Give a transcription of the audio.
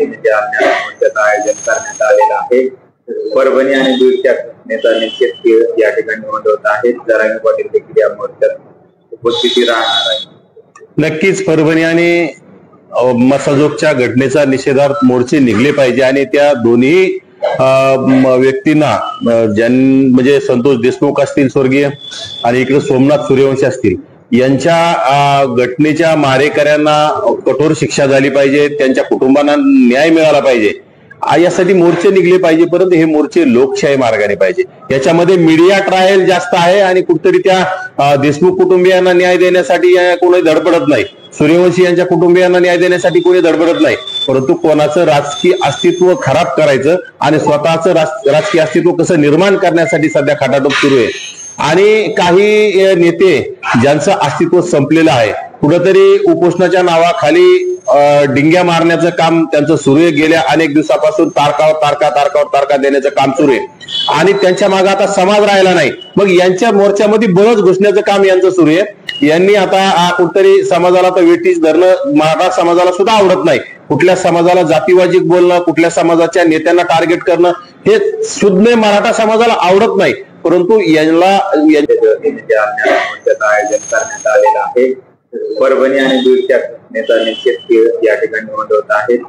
वतीने ज्या मोर्चाचं आयोजन करण्यात आलेलं आहे। परभणी आणि बीडच्या घटनेचा निषेध या ठिकाणी नोंदवत आहेत। जरांगे पाटील देखील या मोर्चात उपस्थिती राहणार आहे। नक्कीच परभणी आणि मसाजोगच्या घटनेचा निषेधार्थ मोर्चे निघले पाहिजे आणि त्या दोन्ही व्यक्तींना म्हणजे संतोष देशमुख असतील स्वर्गीय आणि इकडे सोमनाथ सूर्यवंशी असतील यांच्या घटनेच्या मारेकऱ्यांना कठोर शिक्षा झाली पाहिजे, त्यांच्या कुटुंबांना न्याय मिळाला पाहिजे यासाठी मोर्चे निघले पाहिजे। परंतु हे मोर्चे लोकशाही मार्गाने पाहिजे। याच्यामध्ये मीडिया ट्रायल जास्त आहे आणि कुठतरी त्या देशमुख कुटुंबियांना न्याय देण्यासाठी कोणी धडपडत नाही, सूर्यवंशी यांच्या कुटुंबियांना न्याय देण्यासाठी कोणी धडपडत नाही, परंतु कोणाचं राजकीय अस्तित्व खराब करायचं आणि स्वतःचं राजकीय अस्तित्व कसं निर्माण करण्यासाठी सध्या खटाटोप सुरू आहे। आणि काही नेते ज्यांचं अस्तित्व संपलेलं आहे कुठेतरी उपोषणाच्या नावाखाली डिंग्या मारण्याचं काम त्यांचं सुरू आहे। गेल्या अनेक दिवसापासून तारका देण्याचं काम सुरू आहे आणि त्यांच्या मागे आता समाज राहिला नाही। मग यांच्या मोर्चामध्ये बळच घुसण्याचं काम यांचं सुरू आहे। यांनी आता कुठतरी समाजाला तर वेटीच धरणं मराठा समाजाला सुद्धा आवडत नाही। कुठल्या समाजाला जातीवाचक बोलणं, कुठल्या समाजाच्या नेत्यांना टार्गेट करणं हे सुद्धा मराठा समाजाला आवडत नाही। परंतु याला मोर्चाचं आयोजन करण्यात आलेलं आहे। परभणी आणि बीडच्या घटनेचा निषेध या ठिकाणी नोंदवत आहेत।